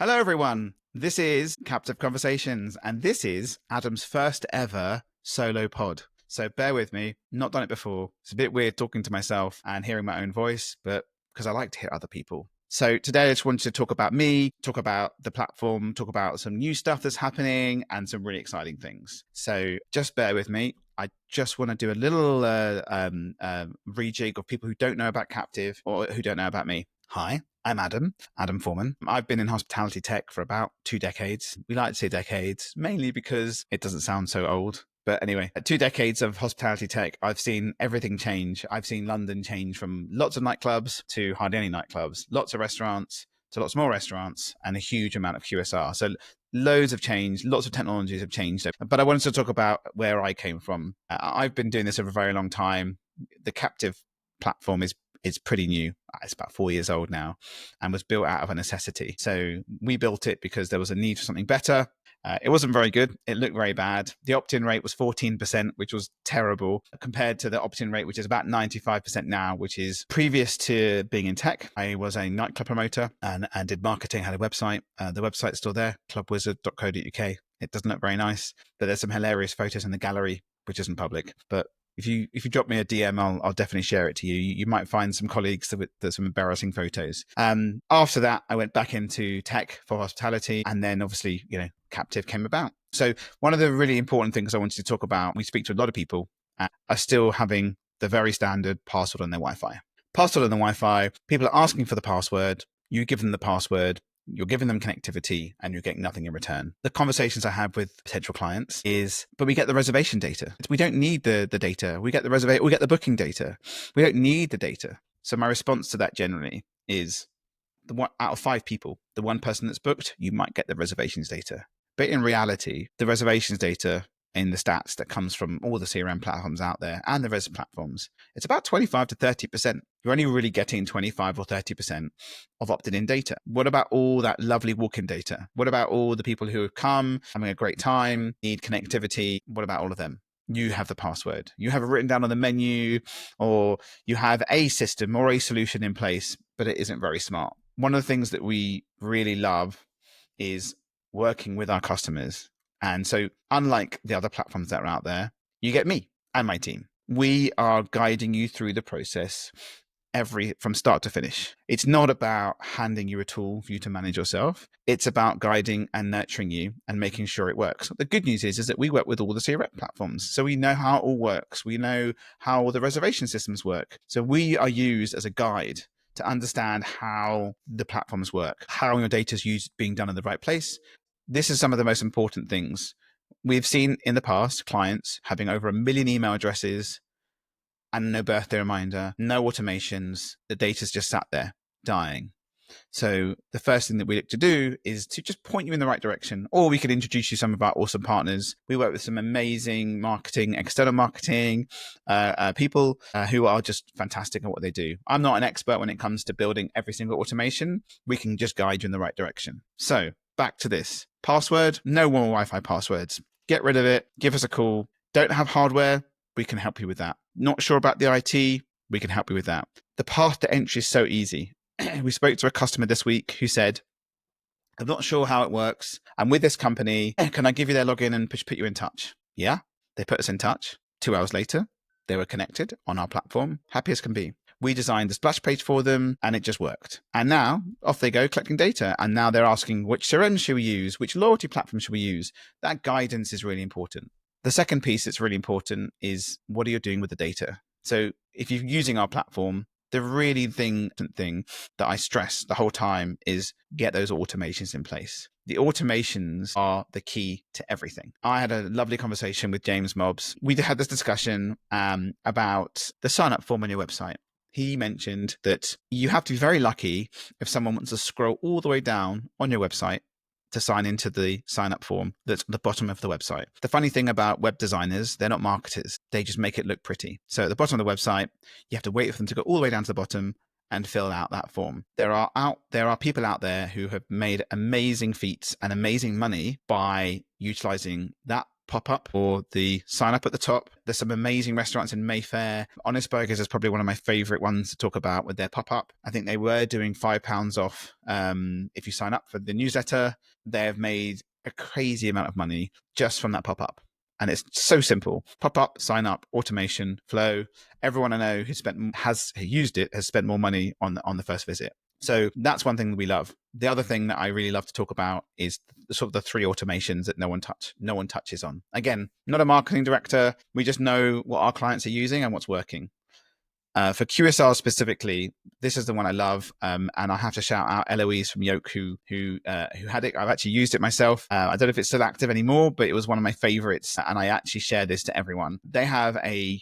Hello, everyone. This is Captive Conversations, and this is Adam's first ever solo pod. So bear with me, not done it before. It's a bit weird talking to myself and hearing my own voice, but because I like to hear other people. So today I just wanted to talk about me, talk about the platform, talk about some new stuff that's happening and some really exciting things. So just bear with me. I just want to do a little rejig of people who don't know about Captive or who don't know about me. Hi, I'm Adam Forman. I've been in hospitality tech for about 2 decades. We like to say decades, mainly because it doesn't sound so old. But anyway, 2 decades of hospitality tech, I've seen everything change. I've seen London change from lots of nightclubs to hardly any nightclubs, lots of restaurants to lots more restaurants, and a huge amount of QSR. So loads have changed, lots of technologies have changed. But I wanted to talk about where I came from. I've been doing this for a very long time. The Captive platform is pretty new. It's about 4 years old now and was built out of a necessity. So we built it because there was a need for something better. It wasn't very good. It looked very bad. The opt-in rate was 14%, which was terrible compared to the opt-in rate, which is about 95% now, which is previous to being in tech. I was a nightclub promoter and did marketing, had a website. The website's still there, clubwizard.co.uk. It doesn't look very nice, but there's some hilarious photos in the gallery, which isn't public. But if you drop me a DM, I'll definitely share it to you. You might find some colleagues with some embarrassing photos. After that, I went back into tech for hospitality, and then obviously, Captive came about. So one of the really important things I wanted to talk about, we speak to a lot of people, are still having the very standard password on their Wi-Fi. Password on the Wi-Fi, people are asking for the password, you give them the password, you're giving them connectivity and you're getting nothing in return. The conversations I have with potential clients is, but we get the reservation data. We don't need the data. We get the booking data. We don't need the data. So my response to that generally is, the one out of 5 people, the one person that's booked, you might get the reservations data. But in reality, the reservations data in the stats that comes from all the CRM platforms out there and the res platforms, it's about 25 to 30%. You're only really getting 25 or 30% of opted in data. What about all that lovely walk-in data? What about all the people who have come, having a great time, need connectivity? What about all of them? You have the password. You have it written down on the menu, or you have a system or a solution in place, but it isn't very smart. One of the things that we really love is working with our customers. And so unlike the other platforms that are out there, you get me and my team. We are guiding you through the process from start to finish. It's not about handing you a tool for you to manage yourself. It's about guiding and nurturing you and making sure it works. The good news is that we work with all the CRM platforms. So we know how it all works. We know how all the reservation systems work. So we are used as a guide to understand how the platforms work, how your data is being done in the right place. This is some of the most important things. We've seen in the past clients having over 1 million email addresses and no birthday reminder, no automations. The data's just sat there dying. So the first thing that we look to do is to just point you in the right direction, or we could introduce you some of our awesome partners. We work with some amazing marketing, external marketing people who are just fantastic at what they do. I'm not an expert when it comes to building every single automation. We can just guide you in the right direction. So back to this. Password, no more Wi-Fi passwords. Get rid of it. Give us a call. Don't have hardware? We can help you with that. Not sure about the IT? We can help you with that. The path to entry is so easy. We spoke to a customer this week who said, I'm not sure how it works. I'm with this company. Can I give you their login and put you in touch? Yeah, they put us in touch. 2 hours later, they were connected on our platform, happy as can be. We designed the splash page for them and it just worked. And now off they go collecting data. And now they're asking, which CRM should we use? Which loyalty platform should we use? That guidance is really important. The second piece that's really important is, what are you doing with the data? So if you're using our platform, the really thing that I stress the whole time is get those automations in place. The automations are the key to everything. I had a lovely conversation with James Mobbs. We had this discussion about the sign-up form on your website. He mentioned that you have to be very lucky if someone wants to scroll all the way down on your website to sign into the sign-up form that's at the bottom of the website. The funny thing about web designers, they're not marketers. They just make it look pretty. So at the bottom of the website, you have to wait for them to go all the way down to the bottom and fill out that form. There are people out there who have made amazing feats and amazing money by utilizing that pop-up or the sign up at the top. There's some amazing restaurants in Mayfair. Honest Burgers is probably one of my favorite ones to talk about with their pop-up. I think they were doing £5 off if you sign up for the newsletter. They have made a crazy amount of money just from that pop-up. And it's so simple. Pop up, sign up, automation, flow. Everyone I know who used it has spent more money on the first visit. So that's one thing that we love. The other thing that I really love to talk about is sort of the 3 automations that no one touches on. Again, not a marketing director. We just know what our clients are using and what's working. For QSR specifically, this is the one I love, and I have to shout out Eloise from Yolk who had it. I've actually used it myself. I don't know if it's still active anymore, but it was one of my favorites, and I actually share this to everyone. They have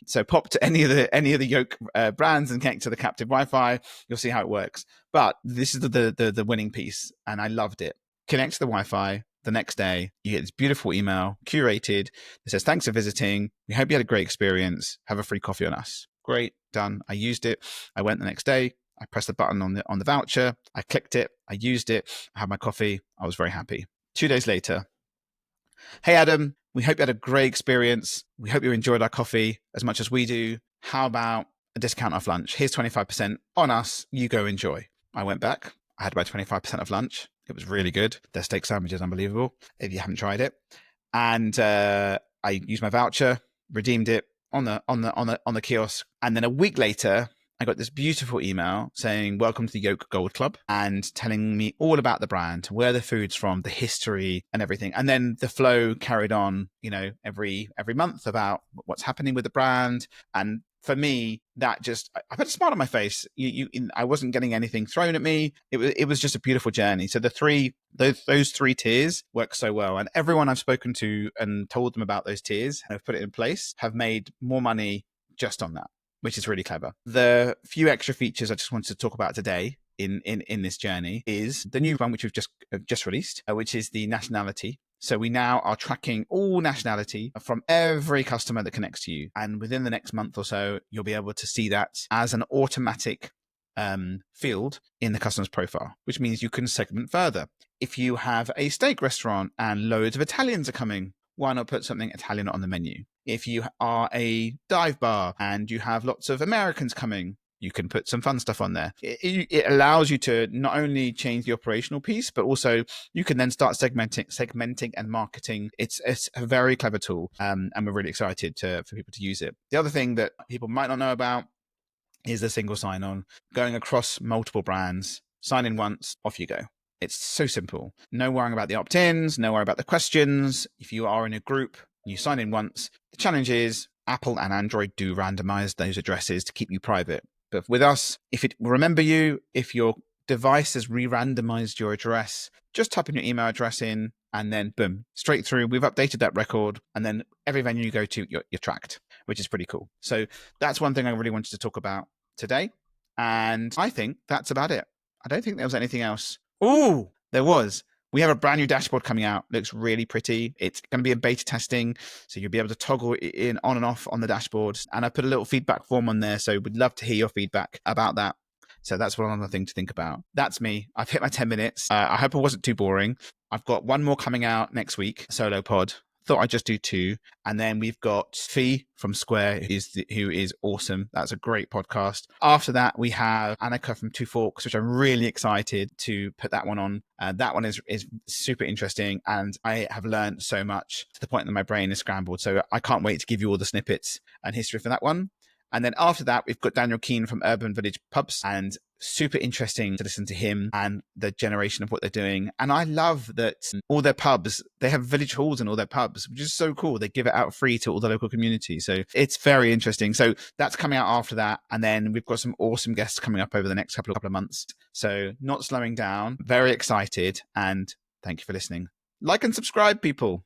so pop to any of the Yolk brands and connect to the Captive Wi-Fi. You'll see how it works. But this is the winning piece, and I loved it. Connect to the Wi-Fi. The next day, you get this beautiful email, curated. It says, "Thanks for visiting. We hope you had a great experience. Have a free coffee on us." Great, done. I used it. I went the next day. I pressed the button on the voucher. I clicked it. I used it. I had my coffee. I was very happy. 2 days later, "Hey, Adam, we hope you had a great experience. We hope you enjoyed our coffee as much as we do. How about a discount off lunch? Here's 25% on us. You go enjoy." I went back. I had about 25% of lunch. It was really good. Their steak sandwich is unbelievable if you haven't tried it. And I used my voucher, redeemed it on the kiosk, and then a week later I got this beautiful email saying, "Welcome to the Yolk Gold Club," and telling me all about the brand, where the food's from, the history and everything. And then the flow carried on, every month about what's happening with the brand. And for me, that just, I put a smile on my face. I wasn't getting anything thrown at me. It was just a beautiful journey. So those 3 tiers work so well. And everyone I've spoken to and told them about those tiers and have put it in place have made more money just on that, which is really clever. The few extra features I just wanted to talk about today in this journey is the new one, which we've just released, which is the nationality. So we now are tracking all nationality from every customer that connects to you. And within the next month or so, you'll be able to see that as an automatic field in the customer's profile, which means you can segment further. If you have a steak restaurant and loads of Italians are coming, why not put something Italian on the menu? If you are a dive bar and you have lots of Americans coming, you can put some fun stuff on there. It allows you to not only change the operational piece, but also you can then start segmenting and marketing. It's a very clever tool, and we're really excited for people to use it. The other thing that people might not know about is the single sign-on, going across multiple brands. Sign in once, off you go. It's so simple. No worrying about the opt-ins, no worry about the questions. If you are in a group, you sign in once. The challenge is Apple and Android do randomize those addresses to keep you private. But with us, if it will remember you, if your device has re-randomized your address, just type in your email address in and then boom, straight through. We've updated that record, and then every venue you go to, you're tracked, which is pretty cool. So that's one thing I really wanted to talk about today. And I think that's about it. I don't think there was anything else. Oh, there was. We have a brand new dashboard coming out. Looks really pretty. It's going to be in beta testing, so you'll be able to toggle it in on and off on the dashboard. And I put a little feedback form on there, so we'd love to hear your feedback about that. So that's one other thing to think about. That's me. I've hit my 10 minutes. I hope it wasn't too boring. I've got one more coming out next week, solo pod. Thought I'd just do 2. And then we've got Fee from Square, who is awesome. That's a great podcast. After that, we have Annika from Two Forks, which I'm really excited to put that one on. That one is super interesting. And I have learned so much to the point that my brain is scrambled. So I can't wait to give you all the snippets and history for that one. And then after that, we've got Daniel Keane from Urban Village Pubs, and super interesting to listen to him and the generation of what they're doing. And I love that all their pubs, they have village halls in all their pubs, which is so cool. They give it out free to all the local community. So it's very interesting. So that's coming out after that. And then we've got some awesome guests coming up over the next couple of months. So not slowing down, very excited. And thank you for listening. Like and subscribe, people.